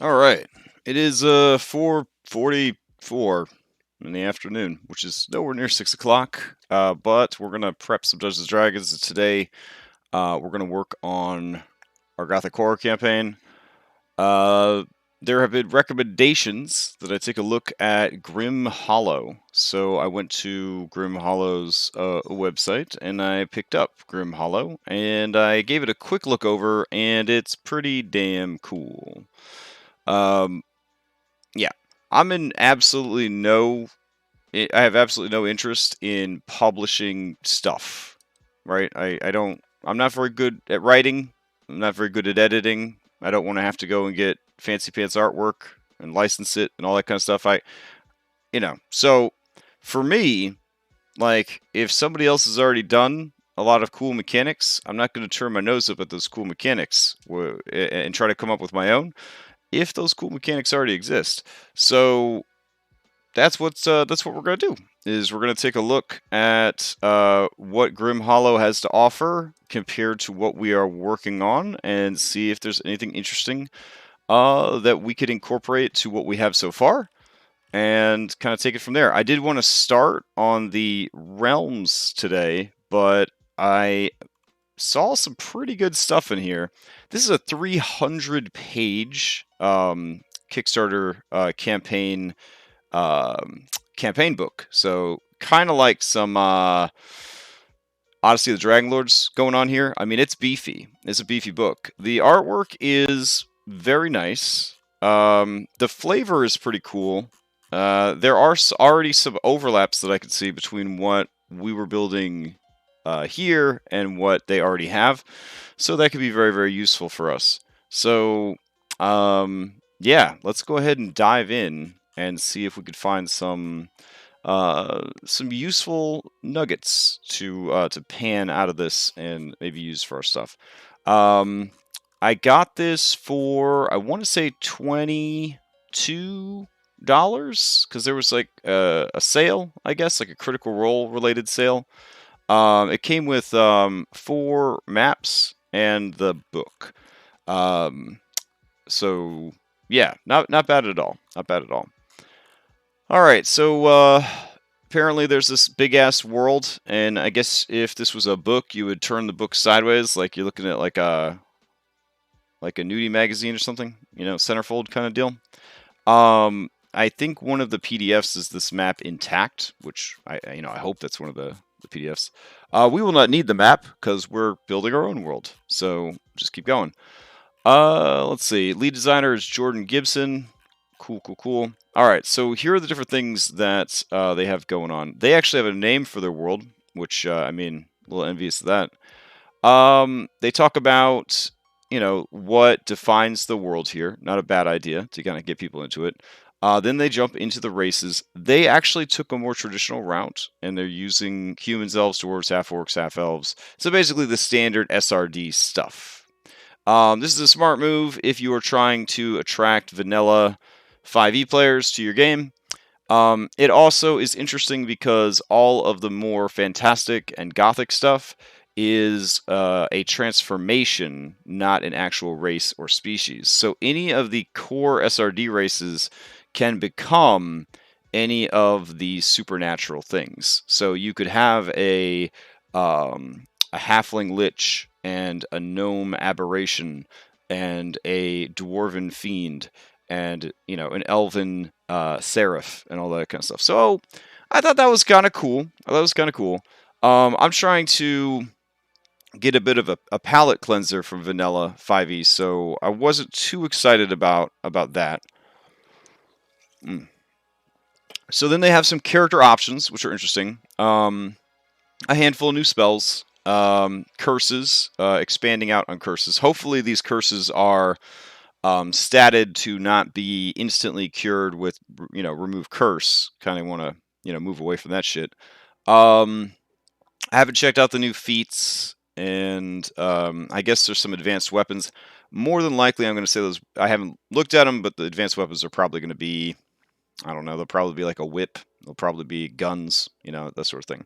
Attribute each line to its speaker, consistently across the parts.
Speaker 1: All right. It is 4:44 in the afternoon, which is nowhere near 6 o'clock. But we're gonna prep some Dungeons and Dragons today. We're gonna work on our Gothic Horror campaign. Uh, there have been recommendations that I take a look at Grim Hollow. So I went to Grim Hollow's website and I picked up Grim Hollow and I gave it a quick look over, and it's pretty damn cool. Um, yeah, I'm in absolutely no. I have absolutely no interest in publishing stuff. Right? I don't. I'm not very good at writing. I'm not very good at editing. I don't want to have to go and get fancy pants artwork and license it and all that kind of stuff. So for me, like, if somebody else has already done a lot of cool mechanics, I'm not going to turn my nose up at those cool mechanics and try to come up with my own if those cool mechanics already exist. So that's what we're gonna do. Is we're gonna take a look at what Grim Hollow has to offer compared to what we are working on, and see if there's anything interesting that we could incorporate to what we have so far, and kind of take it from there. I did want to start on the realms today, but I saw some pretty good stuff in here. This is a 300-page Kickstarter campaign book. So kind of like some Odyssey of the Dragon Lords going on here. I mean, it's beefy. It's a beefy book. The artwork is very nice. The flavor is pretty cool. There are already some overlaps that I could see between what we were building here and what they already have. So that could be very, very useful for us. So, yeah, let's go ahead and dive in and see if we could find some useful nuggets to pan out of this and maybe use for our stuff. I got this for, I want to say, $22 because there was like a sale, I guess, like a Critical Role related sale. It came with 4 maps and the book. So yeah, not bad at all. Not bad at all. All right, so apparently there's this big ass world, and I guess if this was a book, you would turn the book sideways, like you're looking at like a nudie magazine or something, centerfold kind of deal. I think one of the PDFs is this map intact, which I hope that's one of the PDFs. We will not need the map because we're building our own world, so just keep going. Let's see. Lead designer is Jordan Gibson. Cool. All right, so here are the different things that they have going on. They actually have a name for their world, which I mean, a little envious of that. They talk about what defines the world here. Not a bad idea to kind of get people into it. Then they jump into the races. They actually took a more traditional route, and they're using humans, elves, dwarves, half orcs, half elves. So basically, the standard SRD stuff. This is a smart move if you are trying to attract vanilla 5e players to your game. It also is interesting because all of the more fantastic and gothic stuff is a transformation, not an actual race or species. So any of the core SRD races can become any of the supernatural things. So you could have a halfling lich and a gnome aberration and a dwarven fiend and an elven seraph and all that kind of stuff. So I thought that was kind of cool. I'm trying to get a bit of a palate cleanser from vanilla 5e, so I wasn't too excited about that. So then they have some character options, which are interesting. A handful of new spells, curses, expanding out on curses. Hopefully these curses are statted to not be instantly cured with, remove curse. Kind of want to, move away from that shit. I haven't checked out the new feats, and I guess there's some advanced weapons. More than likely, I'm going to say those. I haven't looked at them, but the advanced weapons are probably going to be, I don't know, they'll probably be like a whip. They'll probably be guns, that sort of thing.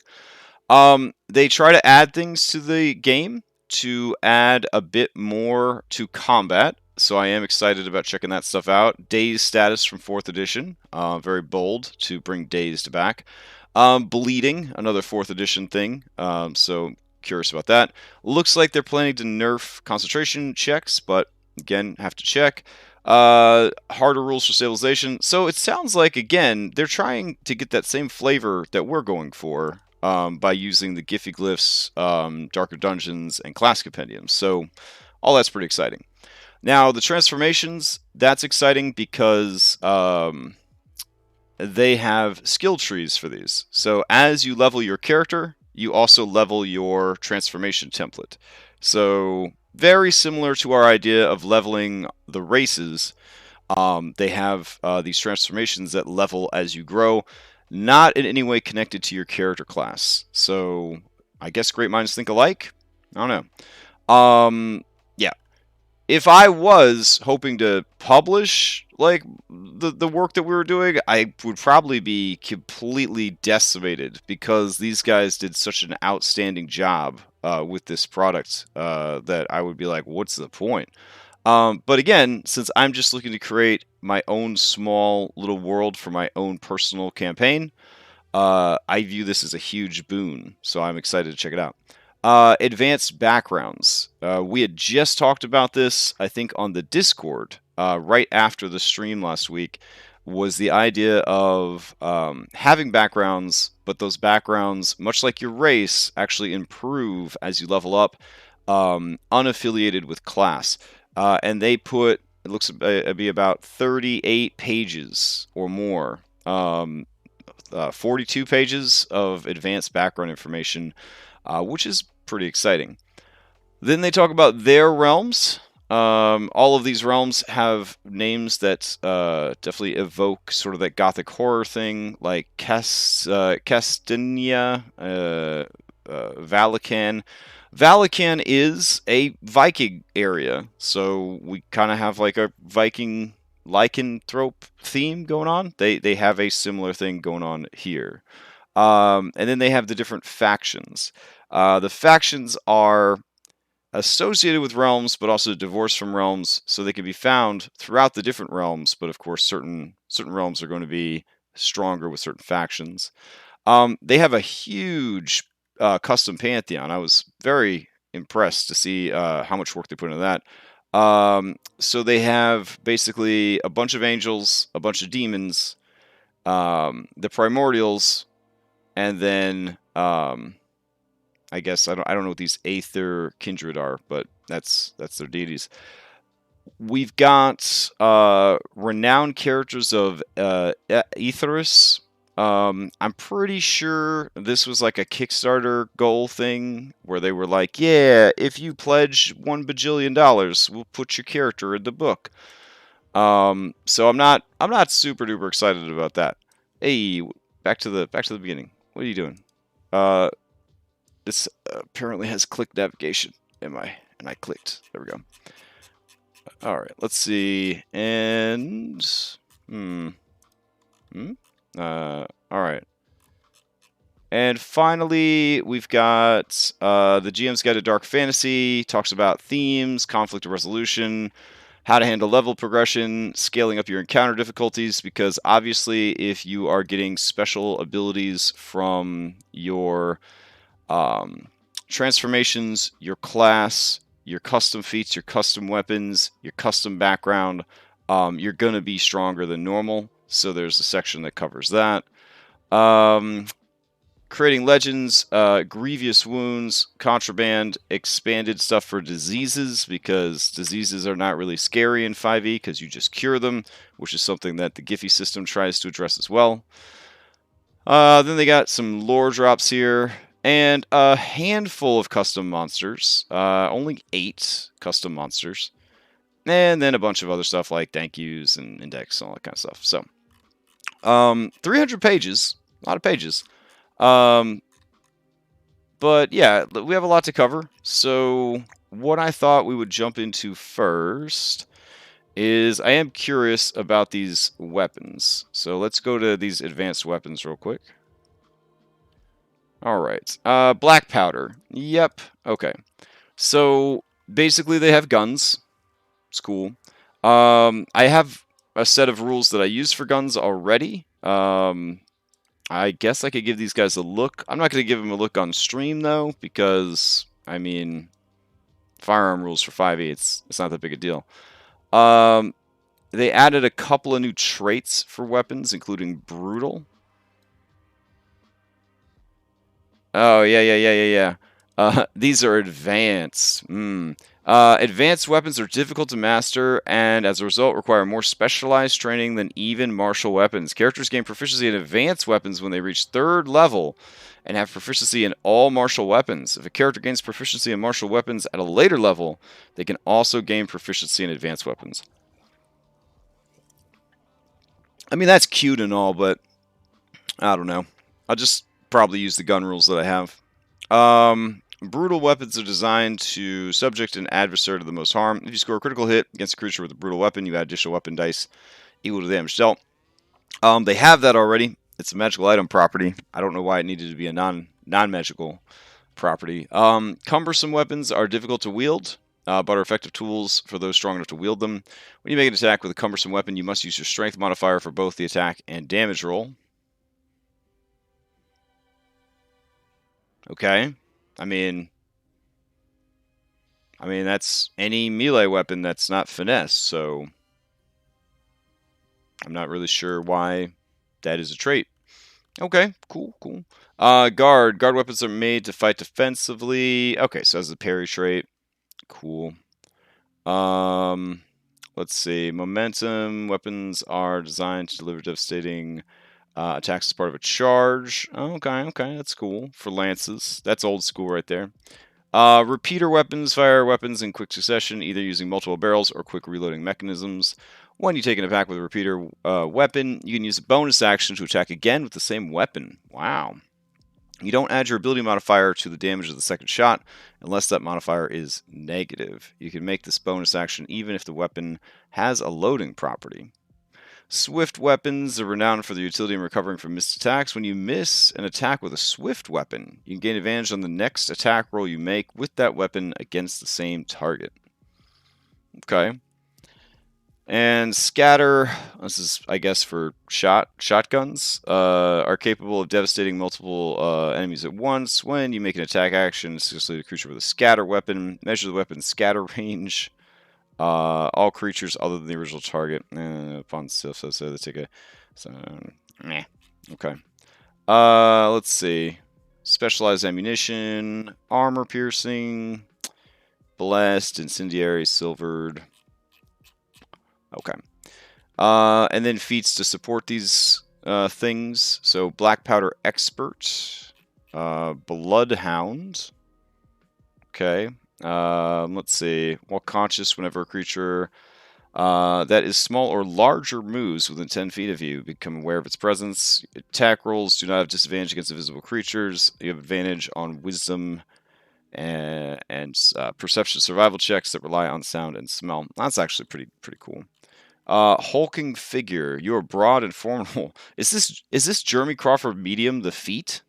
Speaker 1: They try to add things to the game to add a bit more to combat. so I am excited about checking that stuff out. Daze status from 4th edition, very bold to bring Dazed back. Bleeding, another 4th edition thing, so curious about that. Looks like they're planning to nerf concentration checks, but again, have to check. Harder rules for stabilization. So it sounds like, again, they're trying to get that same flavor that we're going for by using the Giffyglyphs, Darker Dungeons, and Class Compendiums. So all that's pretty exciting. Now, the transformations, that's exciting because they have skill trees for these. So as you level your character, you also level your transformation template. So very similar to our idea of leveling the races, they have these transformations that level as you grow, not in any way connected to your character class. So I guess great minds think alike? I don't know. Yeah, if I was hoping to publish like the work that we were doing, I would probably be completely decimated because these guys did such an outstanding job with this product that I would be like, what's the point? But again, since I'm just looking to create my own small little world for my own personal campaign, I view this as a huge boon, so I'm excited to check it out. Advanced backgrounds. We had just talked about this, I think, on the Discord right after the stream last week. Was the idea of having backgrounds, but those backgrounds, much like your race, actually improve as you level up, unaffiliated with class. And they put, it looks to be about 38 pages or more. 42 pages of advanced background information, which is pretty exciting. Then they talk about their realms. All of these realms have names that definitely evoke sort of that Gothic horror thing, like Castinia, Valican. Valican is a Viking area, so we kind of have like a Viking lycanthrope theme going on. They have a similar thing going on here. And then they have the different factions. The factions are associated with realms, but also divorced from realms, so they can be found throughout the different realms. But of course, certain realms are going to be stronger with certain factions. They have a huge custom Pantheon. I was very impressed to see how much work they put into that. So they have basically a bunch of angels, a bunch of demons, the primordials, and then I guess I don't know what these Aether kindred are, but that's their deities. We've got renowned characters of Aetherus. I'm pretty sure this was like a Kickstarter goal thing where they were like, yeah, if you pledge $1 bajillion, we'll put your character in the book. So I'm not super duper excited about that. Hey, back to the beginning. What are you doing? This apparently has click navigation. And I clicked. There we go. All right, let's see. And all right. And finally, we've got the GM's Guide to Dark Fantasy. Talks about themes, conflict resolution, how to handle level progression, scaling up your encounter difficulties, because obviously if you are getting special abilities from your transformations, your class, your custom feats, your custom weapons, your custom background, you're going to be stronger than normal. So there's a section that covers that. Creating legends, grievous wounds, contraband, expanded stuff for diseases, because diseases are not really scary in 5e because you just cure them, which is something that the Giphy system tries to address as well. Then they got some lore drops here, and a handful of custom monsters. Only 8 custom monsters. And then a bunch of other stuff like thank yous and index and all that kind of stuff. So, 300 pages. A lot of pages. But yeah, we have a lot to cover. So what I thought we would jump into first is I am curious about these weapons. So let's go to these advanced weapons real quick. All right. Black powder. Yep. Okay. So basically they have guns. It's cool. I have a set of rules that I use for guns already. I guess I could give these guys a look. I'm not going to give them a look on stream, though, because, I mean, firearm rules for 5e, it's not that big a deal. They added a couple of new traits for weapons, including Brutal. Oh, yeah. These are advanced. Advanced weapons are difficult to master, and as a result require more specialized training than even martial weapons. Characters gain proficiency in advanced weapons when they reach 3rd level, and have proficiency in all martial weapons. If a character gains proficiency in martial weapons at a later level, they can also gain proficiency in advanced weapons. I mean, that's cute and all, but I don't know. I'll just probably use the gun rules that I have. Brutal weapons are designed to subject an adversary to the most harm. If you score a critical hit against a creature with a brutal weapon, you add additional weapon dice equal to the damage dealt. They have that already. It's a magical item property. I don't know why it needed to be a non-magical property. Cumbersome weapons are difficult to wield, but are effective tools for those strong enough to wield them. When you make an attack with a cumbersome weapon, you must use your strength modifier for both the attack and damage roll. Okay. I mean, that's any melee weapon that's not finesse, so I'm not really sure why that is a trait. Okay, cool. Guard weapons are made to fight defensively. Okay, so that's a parry trait. Cool. Let's see. Momentum weapons are designed to deliver devastating attacks as part of a charge. Okay, that's cool. For lances, that's old school right there. Repeater weapons fire weapons in quick succession, either using multiple barrels or quick reloading mechanisms. When you take an attack with a repeater weapon, you can use a bonus action to attack again with the same weapon. Wow. You don't add your ability modifier to the damage of the second shot unless that modifier is negative. You can make this bonus action even if the weapon has a loading property. Swift weapons are renowned for their utility in recovering from missed attacks. When you miss an attack with a swift weapon, you can gain advantage on the next attack roll you make with that weapon against the same target. Okay. And scatter, this is, I guess, for shotguns, are capable of devastating multiple enemies at once. When you make an attack action, successfully a creature with a scatter weapon, measure the weapon's scatter range. All creatures other than the original target upon so they take a okay. Let's see. Specialized ammunition, armor piercing, blessed, incendiary, silvered. Okay. And then feats to support these things. So black powder expert, bloodhound. Okay. Let's see. While conscious, whenever a creature that is small or larger moves within 10 feet of you, become aware of its presence. Attack rolls do not have disadvantage against invisible creatures. You have advantage on wisdom and perception survival checks that rely on sound and smell. That's actually pretty cool. Hulking figure. You are broad and formidable. Is this Jeremy Crawford medium, the feat?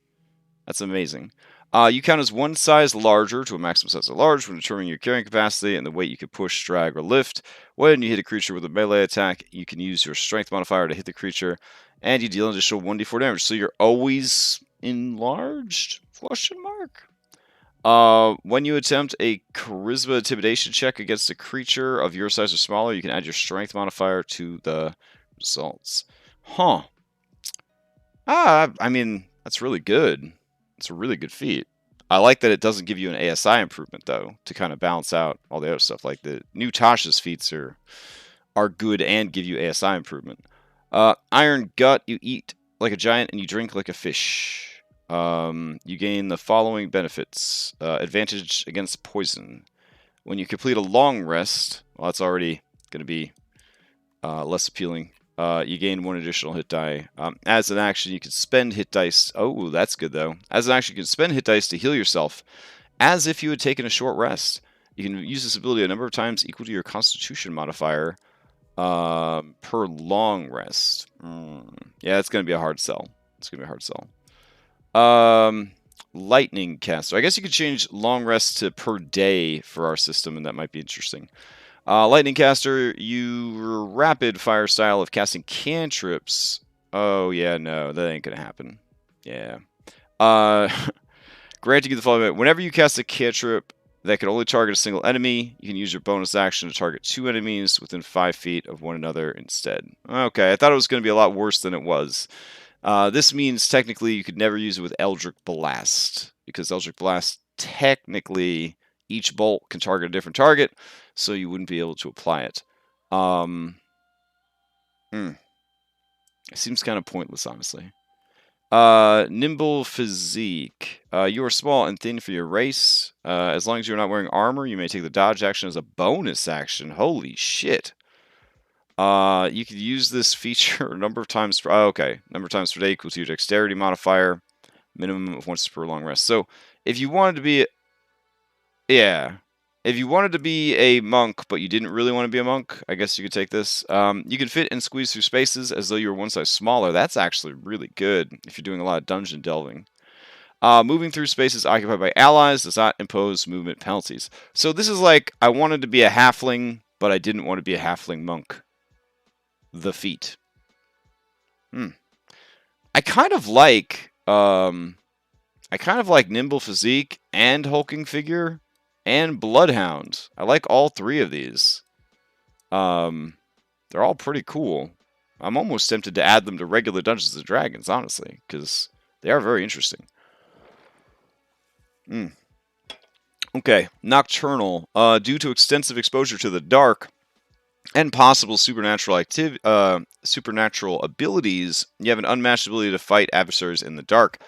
Speaker 1: That's amazing. You count as one size larger to a maximum size of large when determining your carrying capacity and the weight you can push, drag, or lift. When you hit a creature with a melee attack, you can use your strength modifier to hit the creature, and you deal an additional 1d4 damage. So you're always enlarged? Question mark. When you attempt a charisma intimidation check against a creature of your size or smaller, you can add your strength modifier to the results. Huh. I mean, that's really good. It's a really good feat. I like that it doesn't give you an ASI improvement, though, to kind of balance out all the other stuff. Like the new Tasha's feats are good and give you ASI improvement. Iron Gut, you eat like a giant and you drink like a fish. You gain the following benefits. Advantage against poison. When you complete a long rest, well, that's already going to be less appealing. You gain 1 additional hit die. As an action, you can spend hit dice. Oh, that's good, though. As an action, you can spend hit dice to heal yourself, as if you had taken a short rest. You can use this ability a number of times equal to your Constitution modifier per long rest. Yeah, it's going to be a hard sell. Lightning caster. I guess you could change long rest to per day for our system, and that might be interesting. Lightning caster, your rapid fire style of casting cantrips. Oh, yeah, no, that ain't gonna happen. Yeah. Granting you the following: whenever you cast a cantrip that can only target a single enemy, you can use your bonus action to target 2 enemies within 5 feet of one another instead. Okay, I thought it was going to be a lot worse than it was. This means technically you could never use it with Eldritch Blast, because Eldritch Blast, technically, each bolt can target a different target, so you wouldn't be able to apply it. It seems kind of pointless, honestly. Nimble physique. You are small and thin for your race. As long as you're not wearing armor, you may take the dodge action as a bonus action. Holy shit. You could use this feature a number of times per... number of times per day equal to your dexterity modifier. Minimum of once per long rest. So, if you wanted to be... Yeah. If you wanted to be a monk, but you didn't really want to be a monk, I guess you could take this. You can fit and squeeze through spaces as though you were one size smaller. That's actually really good if you're doing a lot of dungeon delving. Moving through spaces occupied by allies does not impose movement penalties. So this is like, I wanted to be a halfling, but I didn't want to be a halfling monk. The feat. I kind of like Nimble Physique and Hulking Figure and Bloodhound. I like all 3 of these. They're all pretty cool. I'm almost tempted to add them to regular Dungeons & Dragons, honestly, because they are very interesting. Okay, Nocturnal. Due to extensive exposure to the dark and possible supernatural abilities, you have an unmatched ability to fight adversaries in the dark.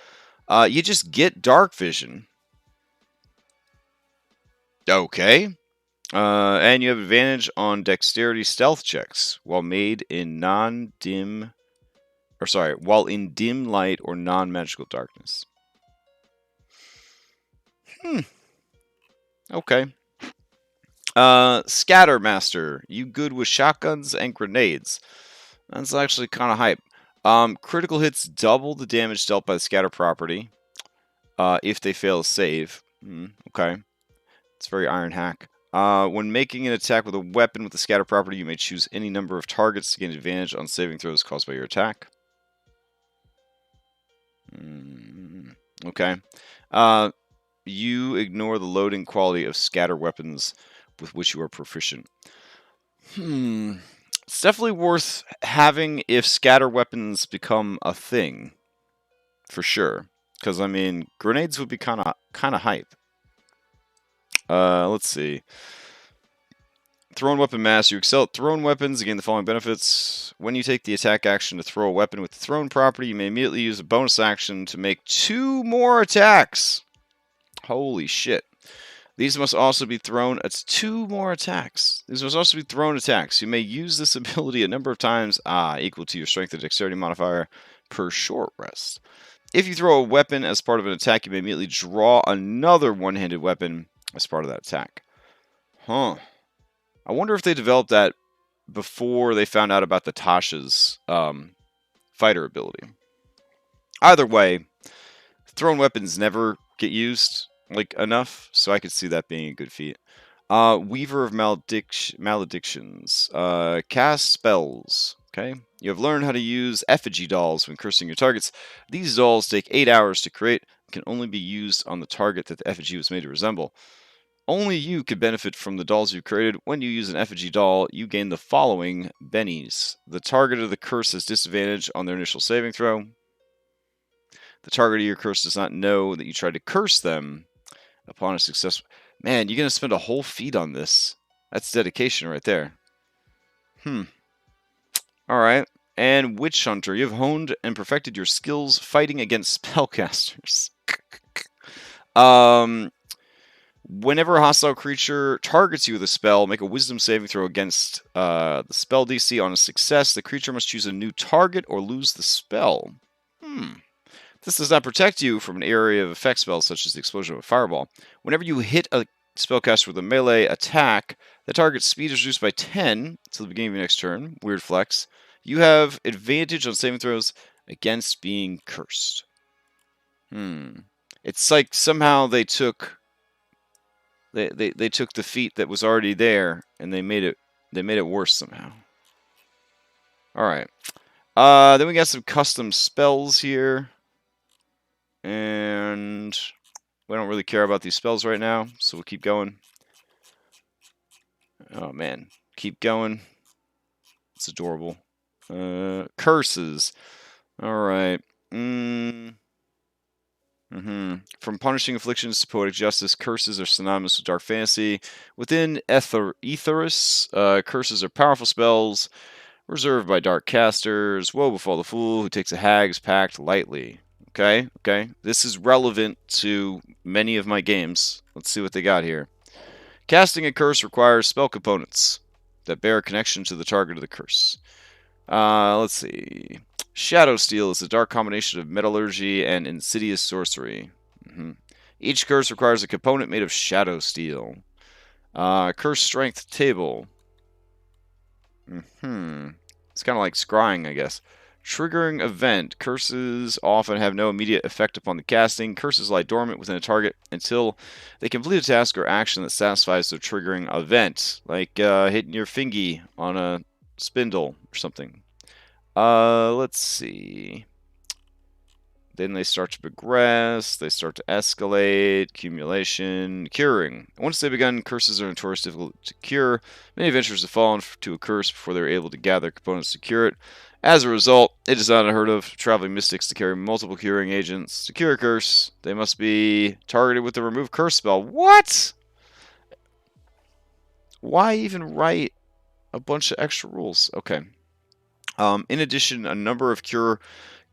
Speaker 1: You just get dark vision. Okay. And you have advantage on dexterity stealth checks while in dim light or non-magical darkness. Okay. Scatter Master. You good with shotguns and grenades. That's actually kind of hype. Critical hits double the damage dealt by the scatter property if they fail to save. Okay. It's very Iron Hack. When making an attack with a weapon with the scatter property, you may choose any number of targets to gain advantage on saving throws caused by your attack. Okay. You ignore the loading quality of scatter weapons with which you are proficient. It's definitely worth having if scatter weapons become a thing. For sure. Because, I mean, grenades would be kind of hype. Let's see. Thrown weapon mass. You excel at thrown weapons. You gain the following benefits. When you take the attack action to throw a weapon with the thrown property, you may immediately use a bonus action to make 2 more attacks. Holy shit. These must also be thrown. It's 2 more attacks. These must also be thrown attacks. You may use this ability a number of times, equal to your strength and dexterity modifier per short rest. If you throw a weapon as part of an attack, you may immediately draw another one-handed weapon as part of that attack. I wonder if they developed that before they found out about the Tasha's fighter ability. Either way, thrown weapons never get used enough, so I could see that being a good feat. Weaver of Maledictions. Cast spells. Okay. You have learned how to use effigy dolls when cursing your targets. These dolls take 8 hours to create and can only be used on the target that the effigy was made to resemble. Only you could benefit from the dolls you've created. When you use an effigy doll, you gain the following bennies. The target of the curse has disadvantage on their initial saving throw. The target of your curse does not know that you tried to curse them upon a success. Man, you're going to spend a whole feat on this. That's dedication right there. Alright. And Witch Hunter. You have honed and perfected your skills fighting against spellcasters. Whenever a hostile creature targets you with a spell, make a wisdom saving throw against the spell DC. On a success, the creature must choose a new target or lose the spell. This does not protect you from an area of effect spells such as the explosion of a fireball. Whenever you hit a spellcaster with a melee attack, the target's speed is reduced by 10 until the beginning of your next turn. Weird flex. You have advantage on saving throws against being cursed. It's like somehow they took They took the feat that was already there and they made it worse somehow. All right. Then we got some custom spells here, and we don't really care about these spells right now, so we'll keep going. Oh man, keep going. It's adorable. Curses. All right. From punishing afflictions to poetic justice, curses are synonymous with dark fantasy. Within Aetheris, curses are powerful spells reserved by dark casters. Woe befall the fool who takes a hag's pact lightly. Okay. This is relevant to many of my games. Let's see what they got here. Casting a curse requires spell components that bear a connection to the target of the curse. Let's see. Shadow Steel is a dark combination of metallurgy and insidious sorcery. Each curse requires a component made of Shadow Steel. Curse Strength Table. It's kind of like scrying, I guess. Triggering event. Curses often have no immediate effect upon the casting. Curses lie dormant within a target until they complete a task or action that satisfies their triggering event, like hitting your fingy on a spindle or something. Let's see. Then they start to progress, they start to escalate, accumulation, curing. Once they begin, curses are notoriously difficult to cure. Many adventurers have fallen to a curse before they're able to gather components to cure it. As a result, it is not unheard of traveling mystics to carry multiple curing agents. To cure a curse, they must be targeted with the remove curse spell. What? Why even write a bunch of extra rules? Okay. In addition, a number of cure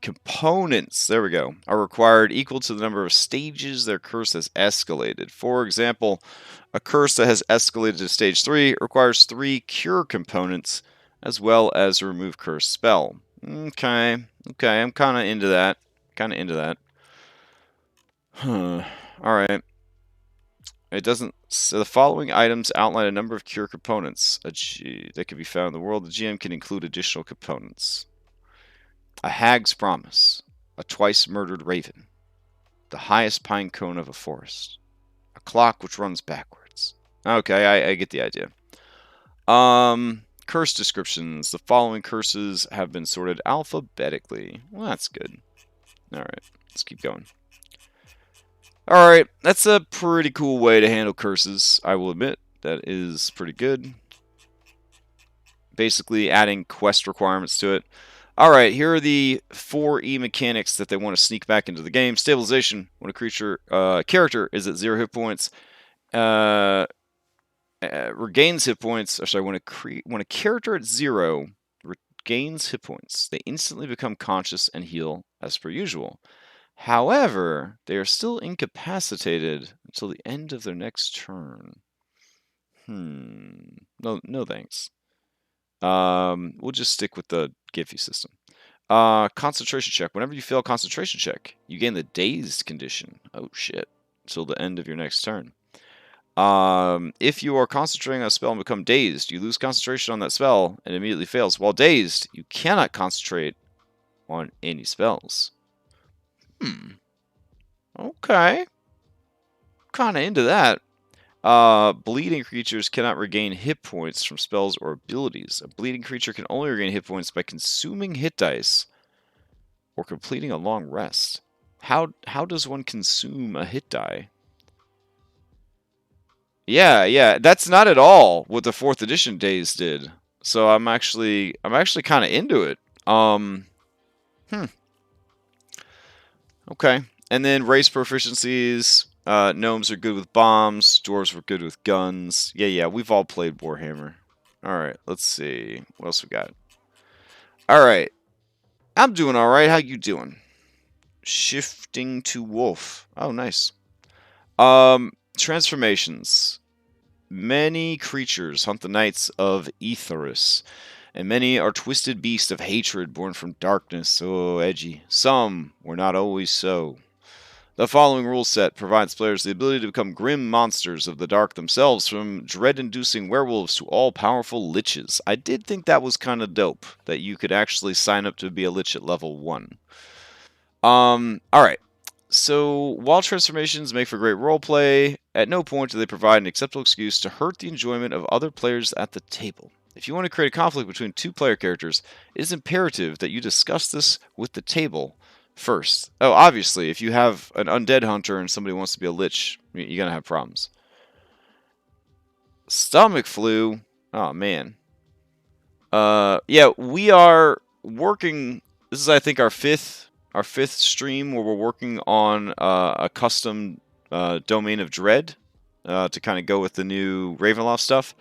Speaker 1: components, there we go, are required equal to the number of stages their curse has escalated. For example, a curse that has escalated to stage 3 requires 3 cure components as well as a remove curse spell. Okay, I'm kind of into that. Alright. It doesn't. So the following items outline a number of cure components that can be found in the world. The GM can include additional components. A hag's promise, a twice murdered raven, the highest pine cone of a forest, a clock which runs backwards. Okay, I get the idea. Curse descriptions. The following curses have been sorted alphabetically. Well, that's good. Alright, let's keep going. Alright, that's a pretty cool way to handle curses, I will admit. That is pretty good. Basically adding quest requirements to it. Alright, here are the 4 E mechanics that they want to sneak back into the game. Stabilization. When a character is at 0 hit points, regains hit points. Or sorry, when a character at 0 regains hit points, they instantly become conscious and heal as per usual. However, they are still incapacitated until the end of their next turn. No thanks. We'll just stick with the Giphy system. Concentration check. Whenever you fail a concentration check, you gain the dazed condition. Oh shit. Until the end of your next turn. If you are concentrating on a spell and become dazed, you lose concentration on that spell and immediately fails. While dazed, you cannot concentrate on any spells. Okay. Kinda into that. Bleeding creatures cannot regain hit points from spells or abilities. A bleeding creature can only regain hit points by consuming hit dice or completing a long rest. How does one consume a hit die? Yeah, that's not at all what the 4th edition days did. So I'm actually kind of into it. Okay. And then race proficiencies. Gnomes are good with bombs. Dwarves were good with guns. Yeah, we've all played Warhammer. Alright, let's see. What else we got? Alright. I'm doing alright. How you doing? Shifting to wolf. Oh, nice. Transformations. Many creatures hunt the nights of Aetheris, and many are twisted beasts of hatred born from darkness. Oh, edgy. Some were not always so. The following rule set provides players the ability to become grim monsters of the dark themselves, from dread-inducing werewolves to all-powerful liches. I did think that was kind of dope, that you could actually sign up to be a lich at level 1. Alright. So, while transformations make for great roleplay, at no point do they provide an acceptable excuse to hurt the enjoyment of other players at the table. If you want to create a conflict between two player characters, it is imperative that you discuss this with the table first. Oh, obviously, if you have an undead hunter and somebody wants to be a lich, you're going to have problems. Stomach flu? Oh, man. Yeah, we are working. This is, I think, our fifth stream where we're working on a custom domain of dread to kind of go with the new Ravenloft stuff.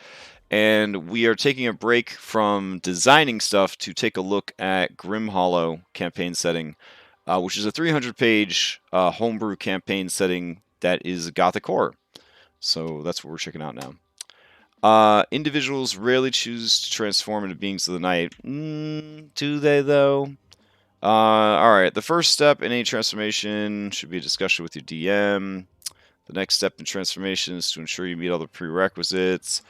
Speaker 1: And we are taking a break from designing stuff to take a look at Grim Hollow campaign setting, which is a 300-page homebrew campaign setting that is Gothic Horror. So that's what we're checking out now. Individuals rarely choose to transform into beings of the night. Do they, though? Alright, the first step in any transformation should be a discussion with your DM. The next step in transformation is to ensure you meet all the prerequisites.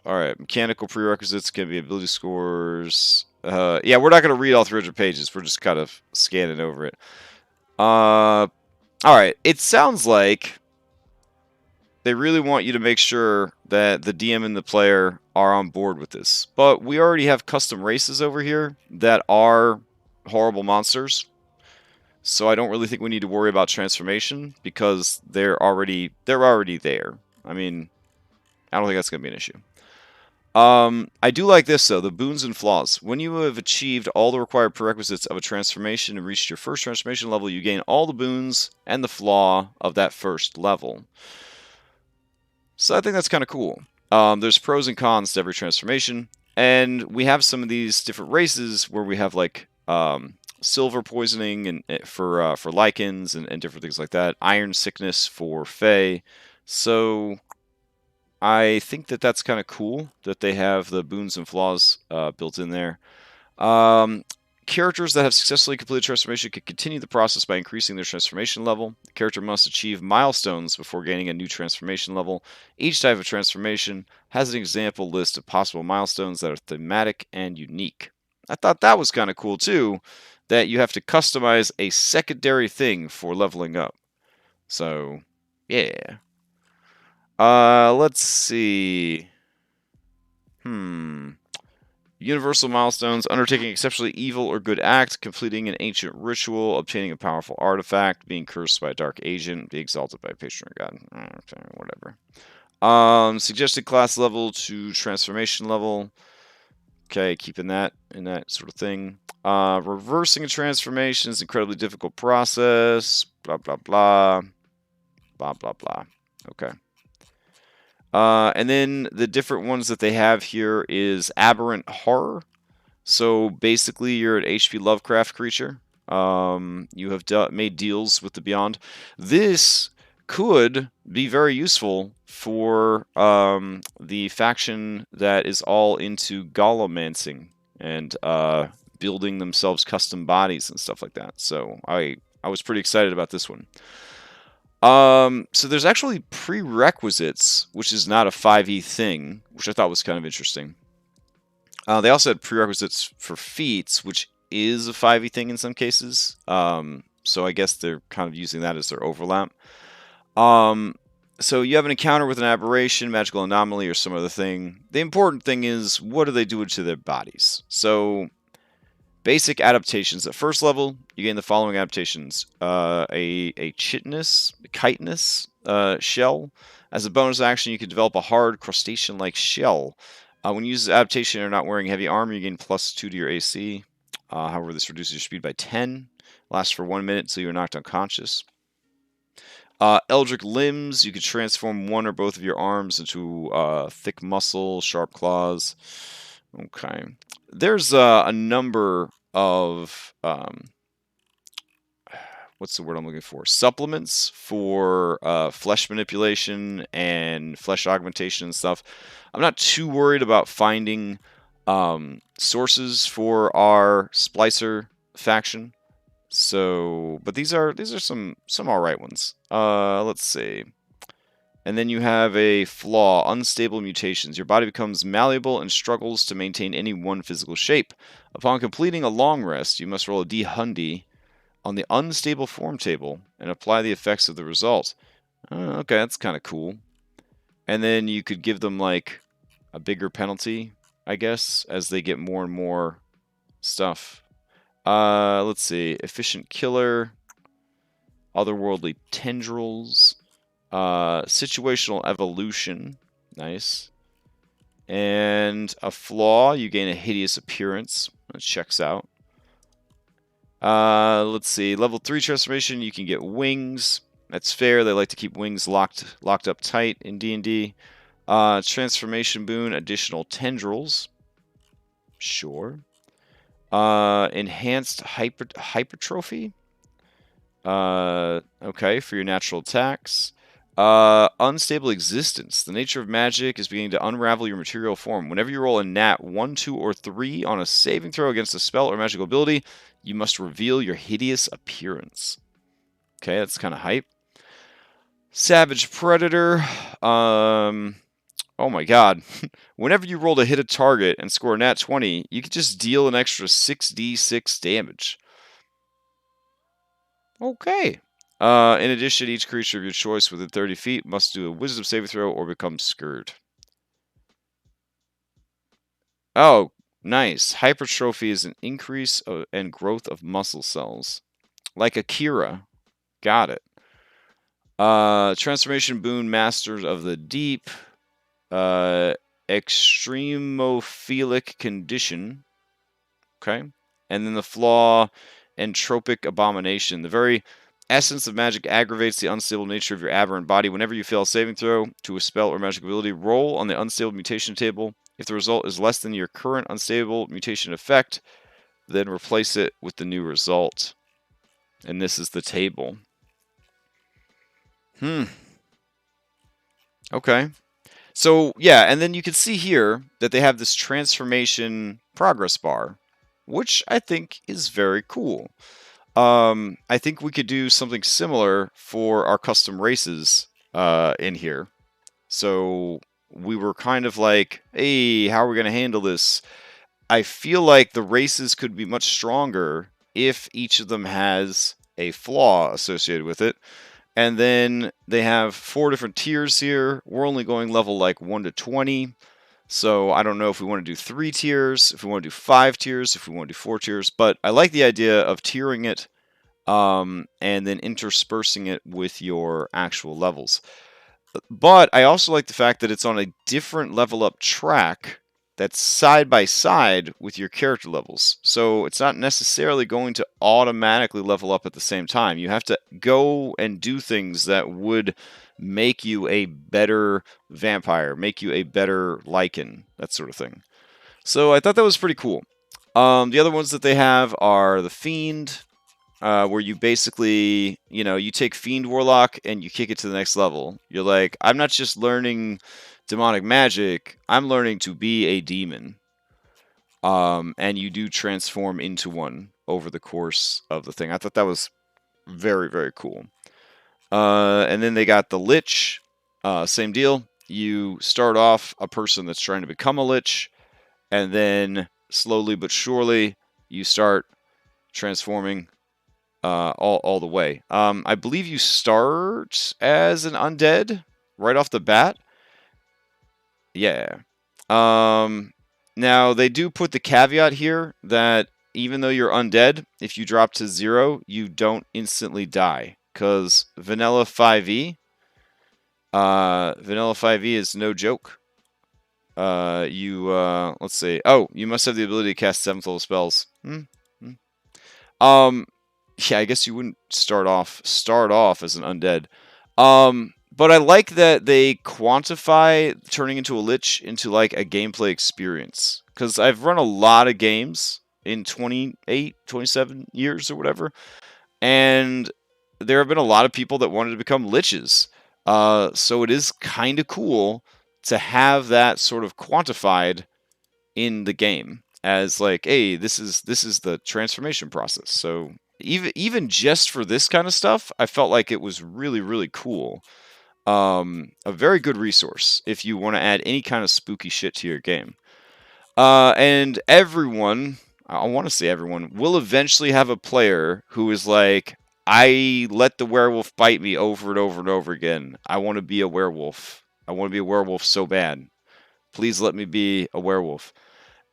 Speaker 1: Alright, mechanical prerequisites can be ability scores. Yeah, we're not going to read all 300 pages. We're just kind of scanning over it. Alright, it sounds like they really want you to make sure that the DM and the player are on board with this. But we already have custom races over here that are horrible monsters. So I don't really think we need to worry about transformation because they're already there. I mean, I don't think that's going to be an issue. I do like this, though, the boons and flaws. When you have achieved all the required prerequisites of a transformation and reached your first transformation level, you gain all the boons and the flaw of that first level. So I think that's kind of cool. There's pros and cons to every transformation, and we have some of these different races where we have like silver poisoning and for lichens and different things like that. Iron sickness for Fae. So I think that that's kind of cool that they have the boons and flaws built in there. Characters that have successfully completed transformation can continue the process by increasing their transformation level. The character must achieve milestones before gaining a new transformation level. Each type of transformation has an example list of possible milestones that are thematic and unique. I thought that was kind of cool too, that you have to customize a secondary thing for leveling up. So, yeah. Let's see. Universal milestones: undertaking exceptionally evil or good act, completing an ancient ritual, obtaining a powerful artifact, being cursed by a dark agent, being exalted by a patron god. Whatever. Suggested class level to transformation level. Okay, keeping that in that sort of thing. Reversing a transformation is an incredibly difficult process. Blah, blah, blah. Blah, blah, blah. Okay. And then the different ones that they have here is Aberrant Horror. So basically, you're an HP Lovecraft creature. You have made deals with the Beyond. This could be very useful for the faction that is all into golemancing and building themselves custom bodies and stuff like that. So I was pretty excited about this one. So there's actually prerequisites, which is not a 5e thing, which I thought was kind of interesting. They also had prerequisites for feats, which is a 5e thing in some cases. So I guess they're kind of using that as their overlap. So you have an encounter with an aberration, magical anomaly, or some other thing. The important thing is, what do they do to their bodies? So basic adaptations. At first level, you gain the following adaptations. A chitinous shell. As a bonus action, you can develop a hard crustacean-like shell. When you use this adaptation and are not wearing heavy armor, you gain +2 to your AC. However, this reduces your speed by 10. Lasts for 1 minute until you're knocked unconscious. Eldritch limbs. You can transform one or both of your arms into thick muscle, sharp claws. Okay. There's a number of what's the word I'm looking for? Supplements for flesh manipulation and flesh augmentation and stuff. I'm not too worried about finding sources for our splicer faction. So, but these are some alright ones. Let's see. And then you have a flaw, unstable mutations. Your body becomes malleable and struggles to maintain any one physical shape. Upon completing a long rest, you must roll a d100 on the unstable form table and apply the effects of the result. Okay, that's kind of cool. And then you could give them like a bigger penalty, I guess, as they get more and more stuff. Let's see. Efficient Killer, Otherworldly Tendrils, Situational Evolution, nice. And a flaw, you gain a hideous appearance. That checks out. Let's see. Level 3 transformation, you can get wings. That's fair. They like to keep wings locked up tight in D&D. Transformation boon, additional tendrils. Sure. Enhanced hypertrophy. Okay, for your natural attacks. Unstable existence. The nature of magic is beginning to unravel your material form. Whenever you roll a nat 1, 2, or 3 on a saving throw against a spell or magical ability, you must reveal your hideous appearance. Okay, that's kind of hype. Savage Predator. Oh my god. Whenever you roll to hit a target and score a nat 20, you can just deal an extra 6d6 damage. Okay. In addition, each creature of your choice within 30 feet must do a wisdom saving throw or become scared. Oh, nice. Hypertrophy is an increase and growth of muscle cells. Like Akira. Got it. Transformation boon, Masters of the Deep. Extremophilic condition. Okay. And then the flaw, Entropic Abomination. The very essence of magic aggravates the unstable nature of your aberrant body. Whenever you fail a saving throw to a spell or magic ability, roll on the unstable mutation table. If the result is less than your current unstable mutation effect, then replace it with the new result. And this is the table. Okay. So, yeah, and then you can see here that they have this transformation progress bar, which I think is very cool. I think we could do something similar for our custom races in here. So we were kind of like, hey, how are we going to handle this? I feel like the races could be much stronger if each of them has a flaw associated with it. And then they have 4 different tiers here. We're only going level like 1 to 20. So I don't know if we want to do 3 tiers, if we want to do 5 tiers, if we want to do 4 tiers. But I like the idea of tiering it and then interspersing it with your actual levels. But I also like the fact that it's on a different level up track that's side by side with your character levels. So it's not necessarily going to automatically level up at the same time. You have to go and do things that would make you a better vampire, make you a better lichen, that sort of thing. So I thought that was pretty cool. The other ones that they have are the Fiend, where you basically, you take Fiend Warlock and you kick it to the next level. You're like, I'm not just learning demonic magic, I'm learning to be a demon. And you do transform into one over the course of the thing. I thought that was very, very cool. And then they got the Lich. Same deal. You start off a person that's trying to become a Lich, and then slowly but surely you start transforming all the way. I believe you start as an undead right off the bat. Yeah. Now, they do put the caveat here that even though you're undead, if you drop to 0, you don't instantly die. Because Vanilla 5e is no joke. Let's see. Oh, you must have the ability to cast 7th level spells. Yeah, I guess you wouldn't start off as an undead. But I like that they quantify turning into a Lich into like a gameplay experience. Because I've run a lot of games in 28, 27 years or whatever. And there have been a lot of people that wanted to become Liches. So it is kind of cool to have that sort of quantified in the game as like, hey, this is the transformation process. So even just for this kind of stuff, I felt like it was really, really cool. A very good resource if you want to add any kind of spooky shit to your game. And everyone, I want to say everyone, will eventually have a player who is like, I let the werewolf bite me over and over and over again. I want to be a werewolf. I want to be a werewolf so bad. Please let me be a werewolf.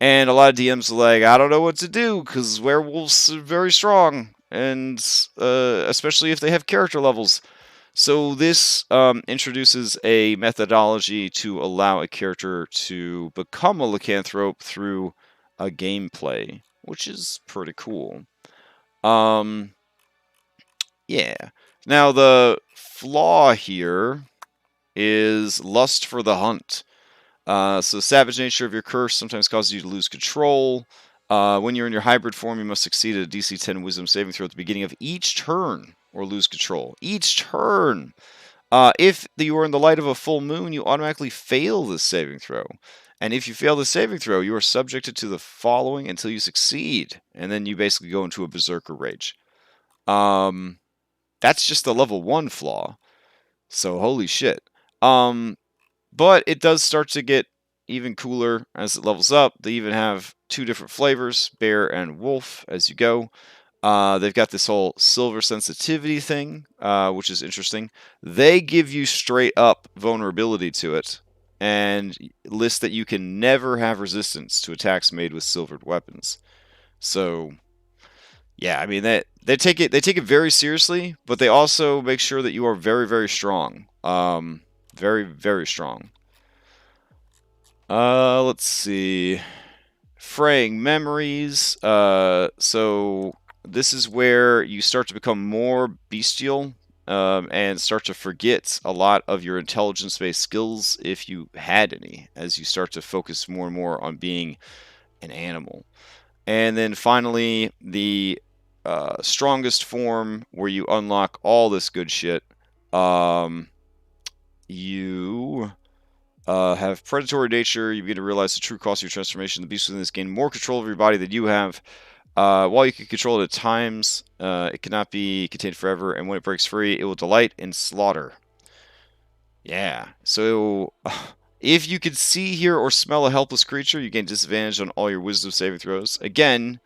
Speaker 1: And a lot of DMs are like, I don't know what to do because werewolves are very strong, and especially if they have character levels. So this introduces a methodology to allow a character to become a lycanthrope through a gameplay, which is pretty cool. Yeah. Now the flaw here is lust for the hunt. So the savage nature of your curse sometimes causes you to lose control. When you're in your hybrid form, you must succeed at a DC 10 Wisdom saving throw at the beginning of each turn, or lose control. Each turn! If you are in the light of a full moon, you automatically fail this saving throw. And if you fail the saving throw, you are subjected to the following until you succeed. And then you basically go into a berserker rage. That's just the level 1 flaw. So holy shit. But it does start to get even cooler as it levels up. They even have 2 different flavors, bear and wolf, as you go. They've got this whole silver sensitivity thing, which is interesting. They give you straight up vulnerability to it, and list that you can never have resistance to attacks made with silvered weapons. So, yeah, I mean they take it very seriously, but they also make sure that you are very, very strong. Very, very strong. Let's see. Fraying memories. So this is where you start to become more bestial and start to forget a lot of your intelligence-based skills if you had any, as you start to focus more and more on being an animal. And then finally, the strongest form, where you unlock all this good shit. You have predatory nature. You begin to realize the true cost of your transformation. The beast within this gain more control of your body than you have. While you can control it at times, it cannot be contained forever, and when it breaks free, it will delight in slaughter. Yeah, so if you can see, hear, or smell a helpless creature, you gain disadvantage on all your wisdom saving throws. Again,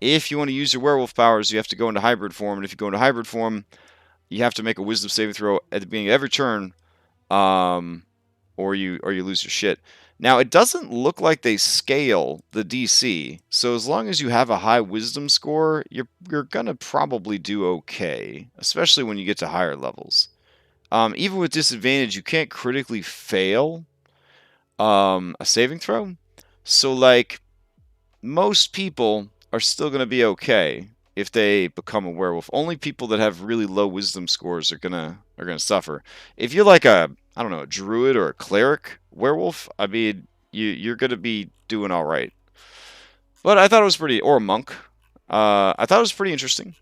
Speaker 1: if you want to use your werewolf powers, you have to go into hybrid form, and if you go into hybrid form, you have to make a wisdom saving throw at the beginning of every turn, or you lose your shit. Now, it doesn't look like they scale the DC, so as long as you have a high wisdom score, you're gonna probably do okay, especially when you get to higher levels. Even with disadvantage, you can't critically fail a saving throw. So, like, most people are still gonna be okay if they become a werewolf. Only people that have really low wisdom scores are gonna suffer. If you're like a, I don't know, a druid or a cleric werewolf, I mean, you're gonna be doing all right. But I thought it was pretty, or a monk. I thought it was pretty interesting.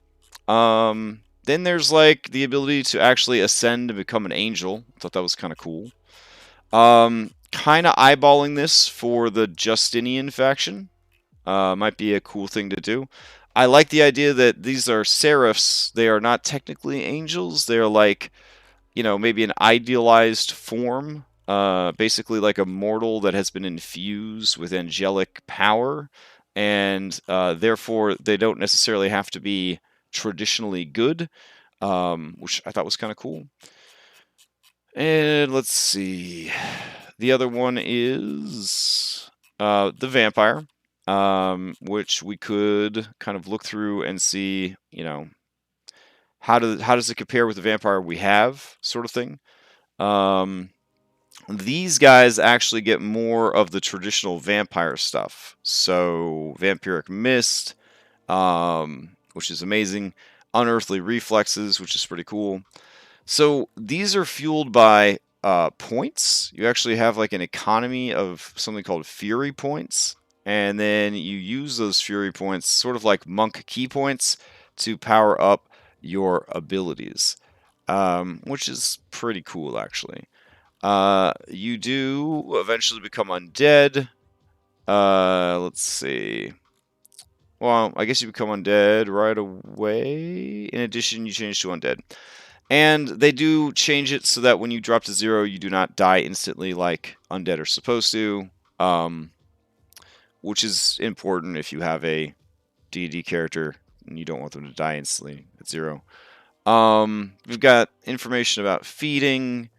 Speaker 1: Then there's like the ability to actually ascend and become an angel. I thought that was kind of cool. Kind of eyeballing this for the Justinian faction. Might be a cool thing to do. I like the idea that these are seraphs. They are not technically angels. They're like, maybe an idealized form. Basically like a mortal that has been infused with angelic power. And therefore, they don't necessarily have to be traditionally good, which I thought was kind of cool. And let's see. The other one is the vampire. Which we could kind of look through and see, how does it compare with the vampire we have, sort of thing. These guys actually get more of the traditional vampire stuff. So vampiric mist, which is amazing. Unearthly reflexes, which is pretty cool. So these are fueled by points. You actually have like an economy of something called fury points. And then you use those fury points, sort of like monk key points, to power up your abilities, which is pretty cool, actually. You do eventually become undead. Let's see. Well, I guess you become undead right away. In addition, you change to undead. And they do change it so that when you drop to 0, you do not die instantly like undead are supposed to. Which is important if you have a D&D character, and you don't want them to die instantly at 0. We've got information about feeding.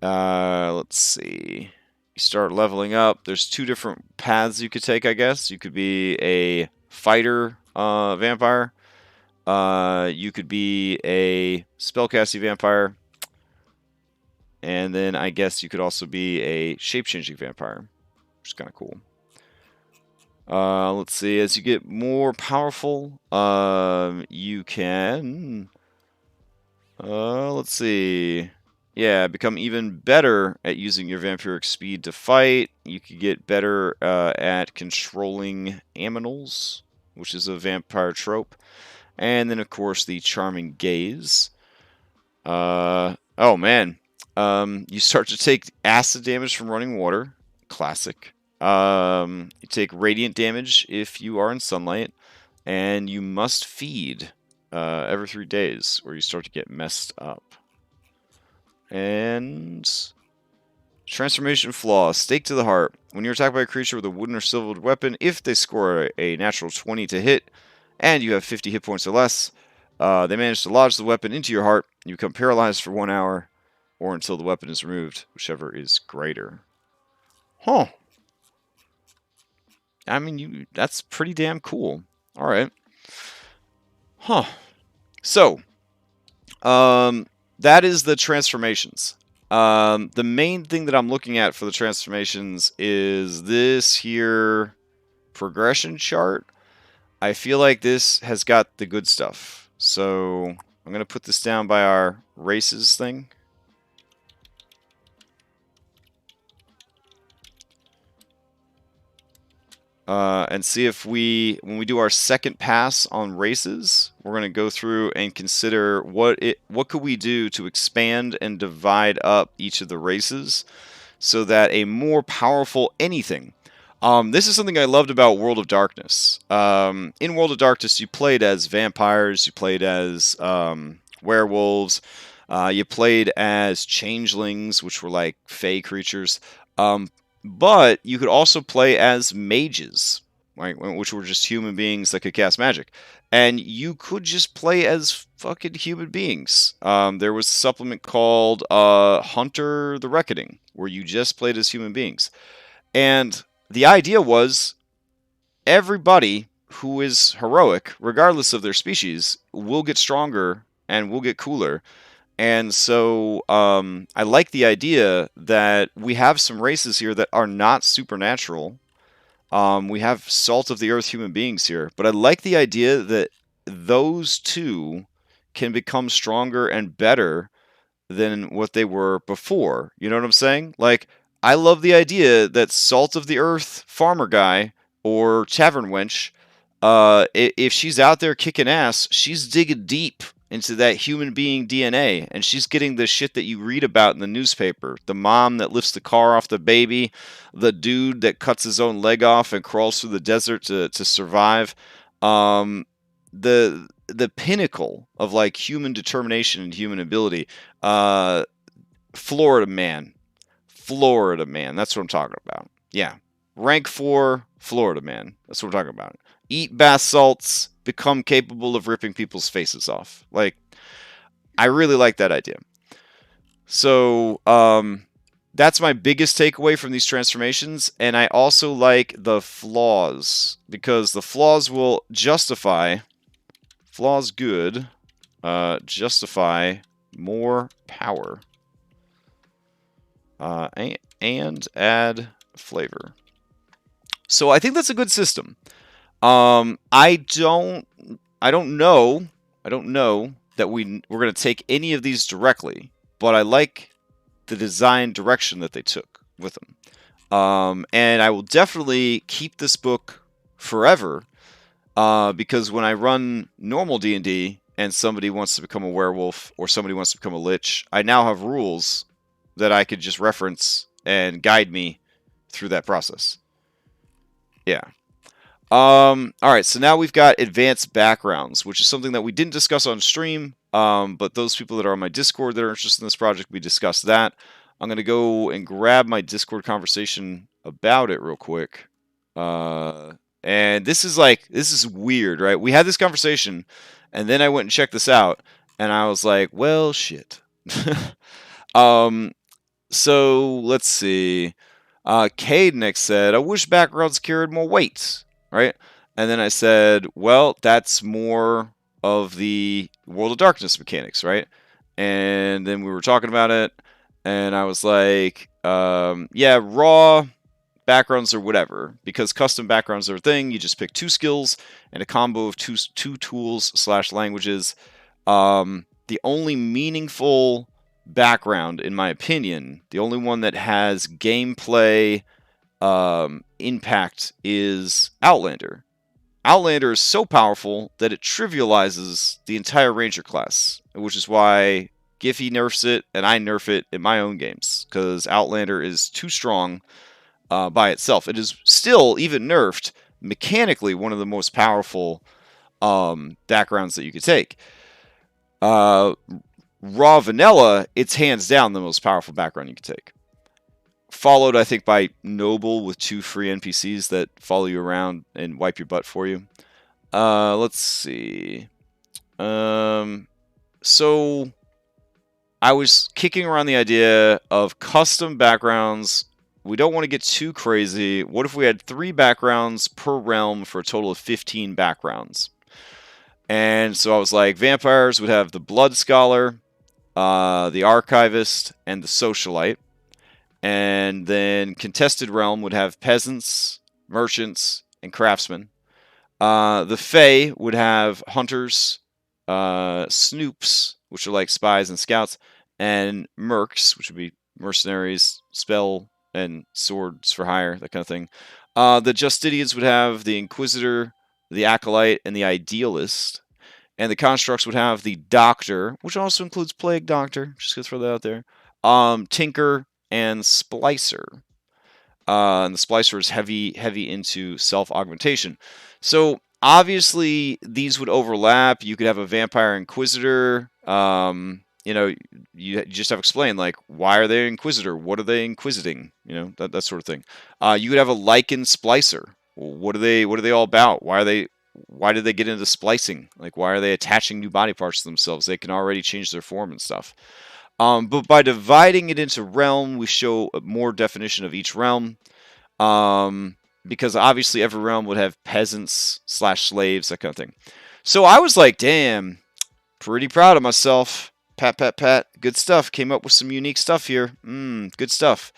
Speaker 1: Let's see. You start leveling up. There's 2 different paths you could take, I guess. You could be a fighter vampire. You could be a spellcasting vampire. And then I guess you could also be a shape-changing vampire, which is kind of cool. Let's see. As you get more powerful, you can... let's see... Yeah, become even better at using your vampiric speed to fight. You could get better at controlling aminals, which is a vampire trope. And then, of course, the charming gaze. Oh, man. You start to take acid damage from running water. Classic. You take radiant damage if you are in sunlight. And you must feed every 3 days, or you start to get messed up. And transformation flaw, stake to the heart. When you're attacked by a creature with a wooden or silvered weapon, if they score a natural 20 to hit, and you have 50 hit points or less, they manage to lodge the weapon into your heart. You become paralyzed for 1 hour, or until the weapon is removed, whichever is greater. Huh. I mean, that's pretty damn cool. All right. Huh. So, that is the transformations. The main thing that I'm looking at for the transformations is this here progression chart. I feel like this has got the good stuff. So I'm going to put this down by our races thing. And see if when we do our second pass on races, we're going to go through and consider what could we do to expand and divide up each of the races so that a more powerful anything. This is something I loved about World of Darkness. In World of Darkness, you played as vampires, you played as werewolves, you played as changelings, which were like fey creatures. But you could also play as mages, right, which were just human beings that could cast magic. And you could just play as fucking human beings. There was a supplement called Hunter the Reckoning, where you just played as human beings. And the idea was everybody who is heroic, regardless of their species, will get stronger and will get cooler. And so I like the idea that we have some races here that are not supernatural. We have salt of the earth human beings here. But I like the idea that those two can become stronger and better than what they were before. You know what I'm saying? Like, I love the idea that salt of the earth farmer guy or tavern wench, if she's out there kicking ass, she's digging deep into that human being DNA, and she's getting the shit that you read about in the newspaper. The mom that lifts the car off the baby, the dude that cuts his own leg off and crawls through the desert to survive. The pinnacle of like human determination and human ability. Florida man. That's what I'm talking about. Yeah. Rank 4 Florida man. That's what we're talking about. Eat bath salts, become capable of ripping people's faces off. Like, I really like that idea. So, that's my biggest takeaway from these transformations. And I also like the flaws, because the flaws will justify, flaws good, justify more power. And add flavor. So I think that's a good system. I don't know that we're going to take any of these directly, but I like the design direction that they took with them. And I will definitely keep this book forever, because when I run normal D&D and somebody wants to become a werewolf or somebody wants to become a lich, I now have rules that I could just reference and guide me through that process. Yeah. All right, so now we've got advanced backgrounds, which is something that we didn't discuss on stream, but those people that are on my Discord that are interested in this project, we discussed that. I'm going to go and grab my Discord conversation about it real quick, and And this is weird, right? We had this conversation, and then I went and checked this out, and I was like, well, shit. um, so let's see. Cade next said, I wish backgrounds carried more weight, right? And then I said, well, that's more of the World of Darkness mechanics, right? And then we were talking about it, and I was like, yeah, raw backgrounds or whatever, because custom backgrounds are a thing. You just pick 2 skills and a combo of two tools / languages. The only meaningful background, in my opinion, the only one that has gameplay impact is Outlander. Outlander is so powerful that it trivializes the entire Ranger class, which is why Giffy nerfs it and I nerf it in my own games, because Outlander is too strong by itself. It is still, even nerfed, mechanically one of the most powerful backgrounds that you could take. Raw vanilla, it's hands down the most powerful background you could take. Followed, I think, by Noble with 2 free NPCs that follow you around and wipe your butt for you. Let's see. So I was kicking around the idea of custom backgrounds. We don't want to get too crazy. What if we had 3 backgrounds per realm for a total of 15 backgrounds? And so I was like, vampires would have the Blood Scholar, the Archivist, and the Socialite. And then Contested Realm would have Peasants, Merchants, and Craftsmen. The Fae would have Hunters, Snoops, which are like spies and scouts, and Mercs, which would be mercenaries, spell, and swords for hire, that kind of thing. The Justinians would have the Inquisitor, the Acolyte, and the Idealist. And the Constructs would have the Doctor, which also includes Plague Doctor, just gonna throw that out there. Tinker, and Splicer. And the Splicer is heavy into self-augmentation. So obviously these would overlap. You could have a Vampire Inquisitor. You just have to explain, like, why are they Inquisitor? What are they inquisiting? That sort of thing. You could have a Lichen Splicer. What are they all about? Why did they get into splicing? Like, why are they attaching new body parts to themselves? They can already change their form and stuff. But by dividing it into realm, we show more definition of each realm. Because obviously every realm would have peasants / slaves, that kind of thing. So I was like, damn, pretty proud of myself. Pat, pat, pat. Good stuff. Came up with some unique stuff here. Good stuff.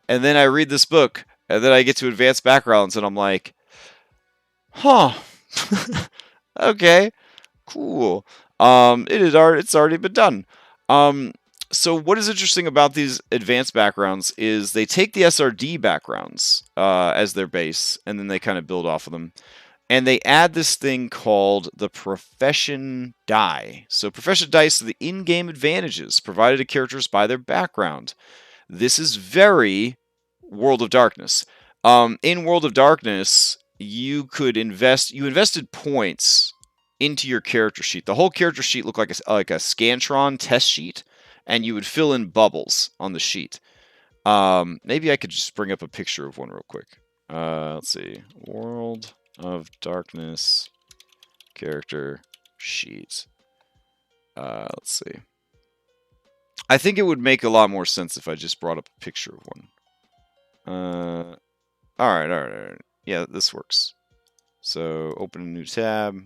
Speaker 1: And then I read this book, and then I get to advanced backgrounds, and I'm like, huh. Okay. Cool. It's already been done. So what is interesting about these advanced backgrounds is they take the SRD backgrounds as their base, and then they kind of build off of them. And they add this thing called the Profession Die. So Profession Dice are the in-game advantages provided to characters by their background. This is very World of Darkness. In World of Darkness, you invested points into your character sheet. The whole character sheet looked like a Scantron test sheet, and you would fill in bubbles on the sheet. Maybe I could just bring up a picture of one real quick. Let's see. World of Darkness character sheet. Let's see. I think it would make a lot more sense if I just brought up a picture of one. All right. Yeah, this works. So open a new tab.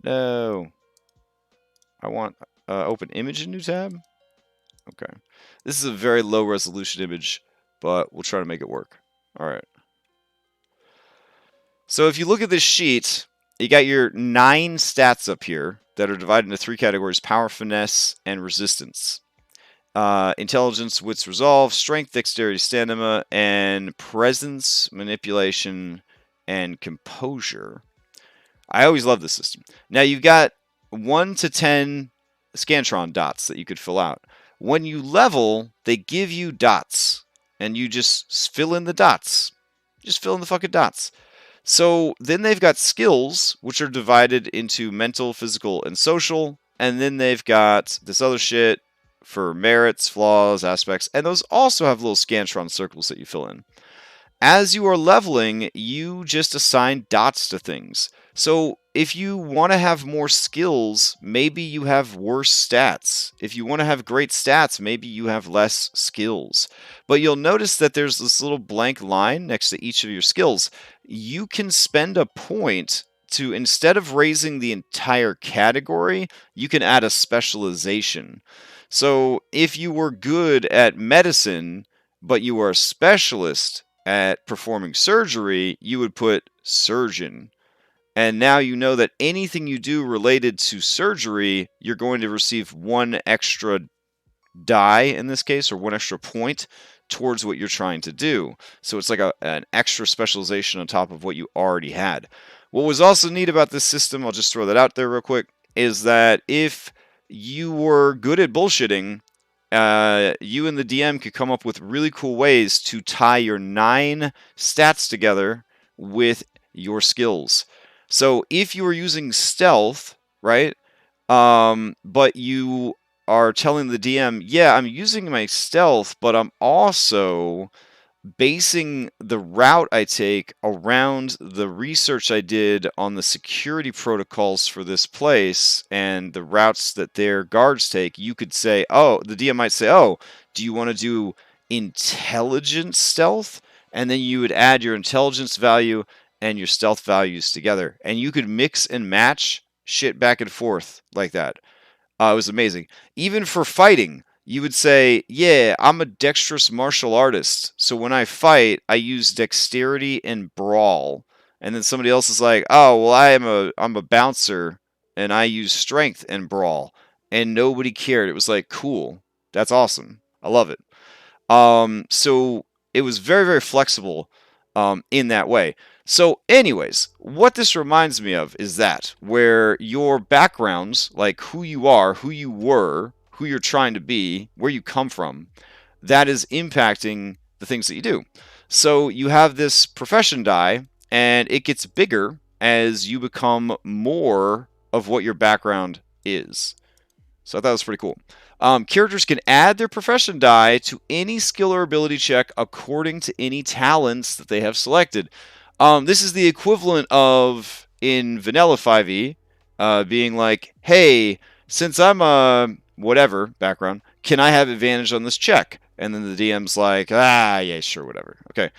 Speaker 1: No. I want open image in new tab. Okay. This is a very low resolution image, but we'll try to make it work. All right. So if you look at this sheet, you got your 9 stats up here that are divided into 3 categories: power, finesse, and resistance. Intelligence, wits, resolve, strength, dexterity, stamina, and presence, manipulation, and composure. I always love this system. Now you've got 1 to 10 Scantron dots that you could fill out. When you level, they give you dots, and you just fill in the dots. Just fill in the fucking dots. So then they've got skills, which are divided into mental, physical, and social, and then they've got this other shit for merits, flaws, aspects, and those also have little Scantron circles that you fill in. as you are leveling, you just assign dots to things. So if you want to have more skills, maybe you have worse stats. If you want to have great stats, maybe you have less skills. But you'll notice that there's this little blank line next to each of your skills. You can spend a point to, instead of raising the entire category, you can add a specialization. So if you were good at medicine, but you are a specialist at performing surgery, you would put surgeon. And now you know that anything you do related to surgery, you're going to receive one extra die in this case, or one extra point towards what you're trying to do. So it's like an extra specialization on top of what you already had. What was also neat about this system, I'll just throw that out there real quick, is that if you were good at bullshitting, you and the DM could come up with really cool ways to tie your 9 stats together with your skills. So if you were using stealth, right, but you are telling the DM, yeah, I'm using my stealth, but I'm also basing the route I take around the research I did on the security protocols for this place and the routes that their guards take, you could say, oh, the DM might say, oh, do you want to do intelligence stealth? And then you would add your intelligence value and your stealth values together. And you could mix and match shit back and forth like that. It was amazing. Even for fighting, you would say, yeah, I'm a dexterous martial artist. So when I fight, I use dexterity and brawl. And then somebody else is like, oh, well, I'm a bouncer and I use strength and brawl. And nobody cared. It was like, cool. That's awesome. I love it. So it was very, very flexible in that way. So anyways, what this reminds me of is that where your backgrounds, like who you are, who you were, who you're trying to be, where you come from, that is impacting the things that you do. So you have this profession die, and it gets bigger as you become more of what your background is. So I thought that was pretty cool. Characters can add their profession die to any skill or ability check according to any talents that they have selected. This is the equivalent of, in vanilla 5e, being like, hey, since I'm a whatever background, can I have advantage on this check? And then the DM's like, yeah, sure, whatever. Okay.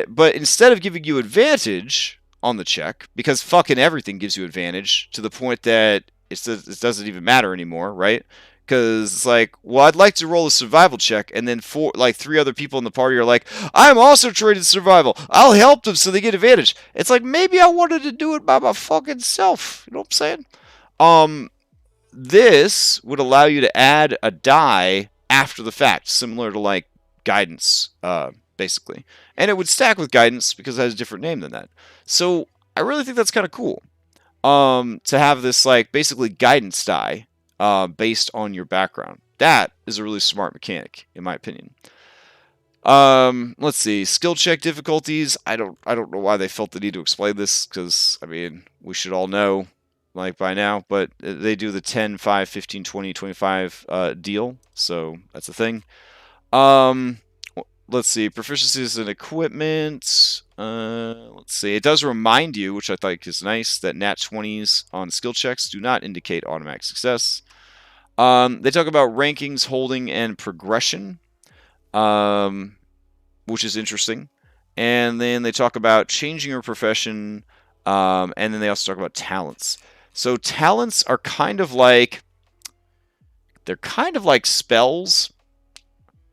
Speaker 1: But instead of giving you advantage on the check, because fucking everything gives you advantage to the point that it doesn't even matter anymore, right? Because it's like, well, I'd like to roll a survival check, and then 3 other people in the party are like, I'm also traded survival. I'll help them so they get advantage. It's like, maybe I wanted to do it by my fucking self. You know what I'm saying? This would allow you to add a die after the fact, similar to like guidance, basically. And it would stack with guidance because it has a different name than that. So I really think that's kind of cool. To have this like basically guidance die based on your background. That is a really smart mechanic, in my opinion. Let's see. Skill check difficulties. I don't know why they felt the need to explain this, because I mean, we should all know like by now, but they do the 10, 5, 15, 20, 25 deal, so that's a thing. Let's see. Proficiencies and equipment. Let's see. It does remind you, which I think is nice, that nat 20s on skill checks do not indicate automatic success. They talk about rankings, holding, and progression, which is interesting. And then they talk about changing your profession, and then they also talk about talents. So talents are kind of like spells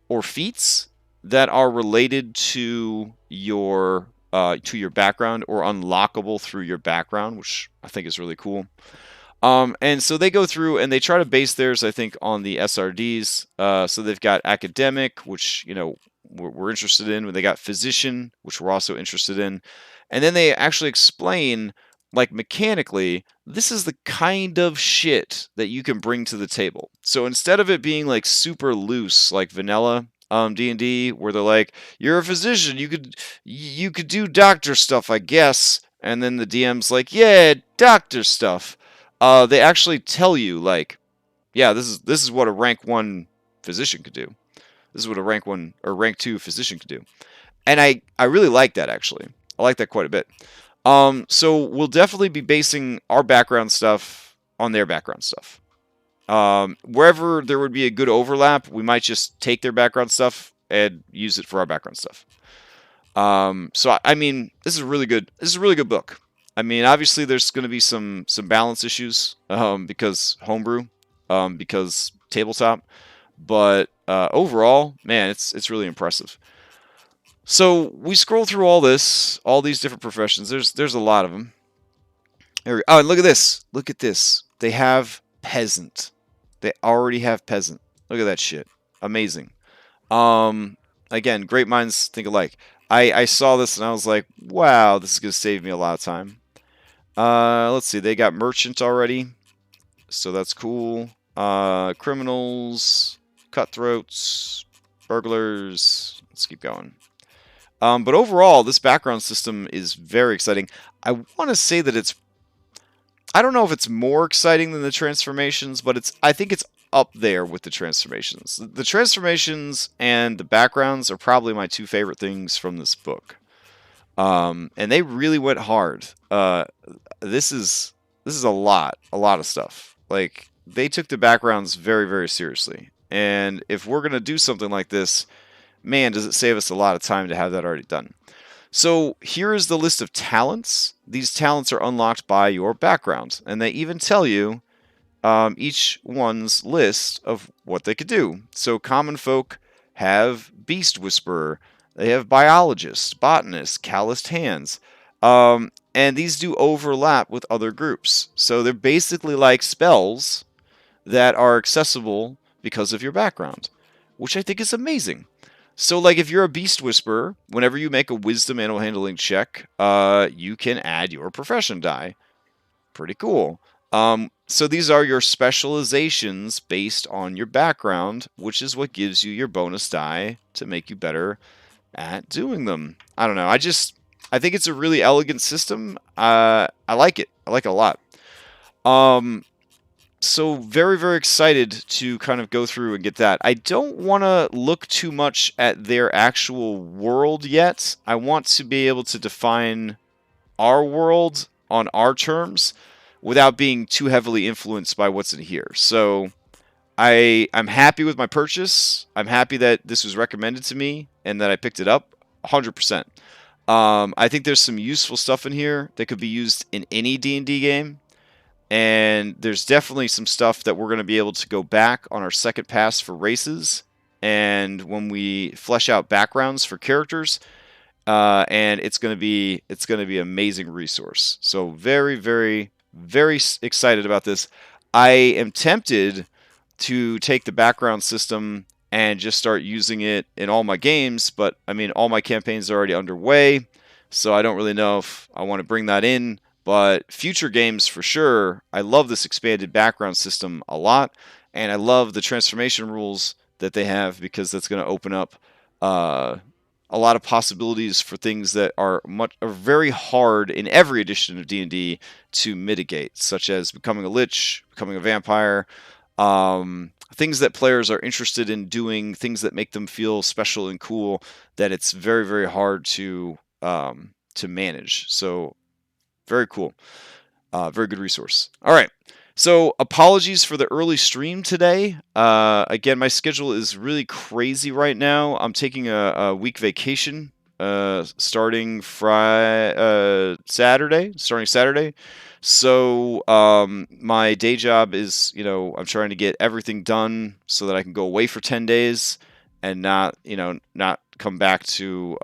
Speaker 1: or feats that are related to your background or unlockable through your background, which I think is really cool. And so they go through and they try to base theirs, I think, on the SRDs. So they've got academic, which, you know, we're interested in. They got physician, which we're also interested in. And then they actually explain, like, mechanically, this is the kind of shit that you can bring to the table. So instead of it being like super loose, like vanilla D&D, where they're like, you're a physician, you could do doctor stuff, I guess. And then the DM's like, yeah, doctor stuff. They actually tell you, like, yeah, this is what a rank 1 physician could do. This is what a rank 1 or rank 2 physician could do. And I really like that, actually. I like that quite a bit. So we'll definitely be basing our background stuff on their background stuff. Wherever there would be a good overlap, we might just take their background stuff and use it for our background stuff. So I mean, this is a really good. This is a really good book. I mean, obviously there's going to be some balance issues because homebrew, because tabletop, but overall, man, it's really impressive. So we scroll through all these different professions. There's a lot of them. Oh, and look at this. Look at this. They have peasant. They already have peasant. Look at that shit. Amazing. Um, Again, great minds think alike. I saw this and I was like, wow, this is gonna save me a lot of time. Let's see. They got merchant already, so that's cool. Criminals, cutthroats, burglars. Let's keep going. But overall, this background system is very exciting. I want to say that I don't know if it's more exciting than the transformations, but I think it's up there with the transformations. The transformations and the backgrounds are probably my two favorite things from this book. And they really went hard. This is a lot of stuff. Like, they took the backgrounds very, very seriously. And if we're gonna do something like this, man, does it save us a lot of time to have that already done. So here is the list of talents. These talents are unlocked by your background, and they even tell you each one's list of what they could do. So common folk have Beast Whisperer, they have Biologist, Botanist, Calloused Hands, and these do overlap with other groups. So they're basically like spells that are accessible because of your background, which I think is amazing. So, like, if you're a Beast Whisperer, whenever you make a Wisdom Animal Handling check, you can add your profession die. Pretty cool. So these are your specializations based on your background, which is what gives you your bonus die to make you better at doing them. I don't know. I think it's a really elegant system. I like it. I like it a lot. So very, very excited to kind of go through and get that. I don't want to look too much at their actual world yet. I want to be able to define our world on our terms without being too heavily influenced by what's in here. So I'm happy with my purchase. I'm happy that this was recommended to me and that I picked it up 100%. I think there's some useful stuff in here that could be used in any D&D game. And there's definitely some stuff that we're going to be able to go back on our second pass for races, and when we flesh out backgrounds for characters, and it's going to be amazing resource. So very, very, very excited about this. I am tempted to take the background system and just start using it in all my games, but I mean, all my campaigns are already underway, so I don't really know if I want to bring that in. But future games, for sure, I love this expanded background system a lot, and I love the transformation rules that they have, because that's going to open up a lot of possibilities for things that are very hard in every edition of D&D to mitigate, such as becoming a lich, becoming a vampire, things that players are interested in doing, things that make them feel special and cool, that it's very, very hard to manage. So very cool. Very good resource. All right. So apologies for the early stream today. Again, my schedule is really crazy right now. I'm taking a week vacation starting Saturday. So my day job is, I'm trying to get everything done so that I can go away for 10 days and not come back to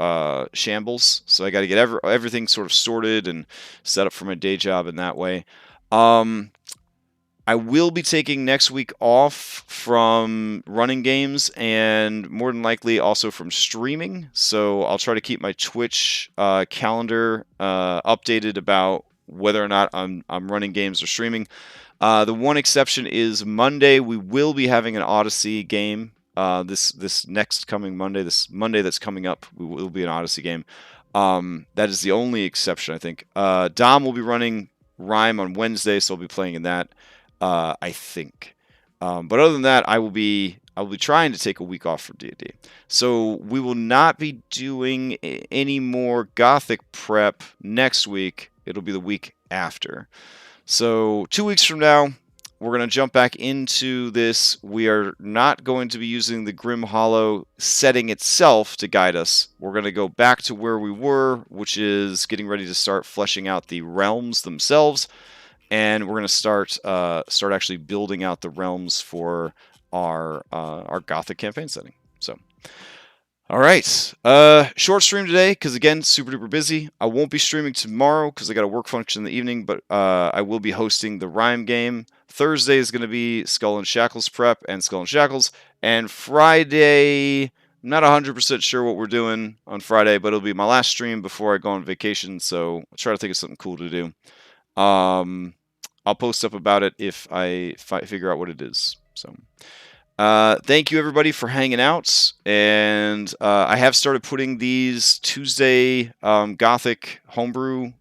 Speaker 1: shambles. So I got to get everything sort of sorted and set up for my day job in that way. I will be taking next week off from running games, and more than likely also from streaming. So I'll try to keep my Twitch calendar updated about whether or not I'm running games or streaming. The one exception is Monday. We will be having an Odyssey game. This next coming Monday, this Monday that's coming up, will be an Odyssey game. That is the only exception, I think. Dom will be running Rime on Wednesday, so I'll be playing in that, I think. But other than that, I will be I will be trying to take a week off from D&D. So we will not be doing any more Gothic prep next week. It'll be the week after. So 2 weeks from now, we're going to jump back into this. We are not going to be using the Grim Hollow setting itself to guide us. We're going to go back to where we were, which is getting ready to start fleshing out the realms themselves. And we're going to start actually building out the realms for our Gothic campaign setting. So, all right, short stream today because again, super duper busy. I won't be streaming tomorrow because I got a work function in the evening, but I will be hosting the Rhyme game. Thursday is going to be Skull and Shackles prep and Skull and Shackles, and Friday, I'm not 100% sure what we're doing on Friday, but it'll be my last stream before I go on vacation. So I'll try to think of something cool to do. I'll post up about it if I figure out what it is. So. Thank you everybody for hanging out, and I have started putting these Tuesday Gothic Homebrew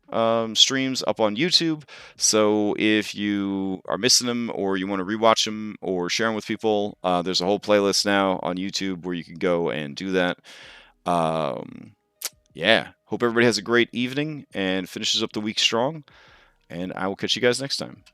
Speaker 1: streams up on YouTube, so if you are missing them or you want to rewatch them or share them with people, there's a whole playlist now on YouTube where you can go and do that. Yeah, hope everybody has a great evening and finishes up the week strong, and I will catch you guys next time.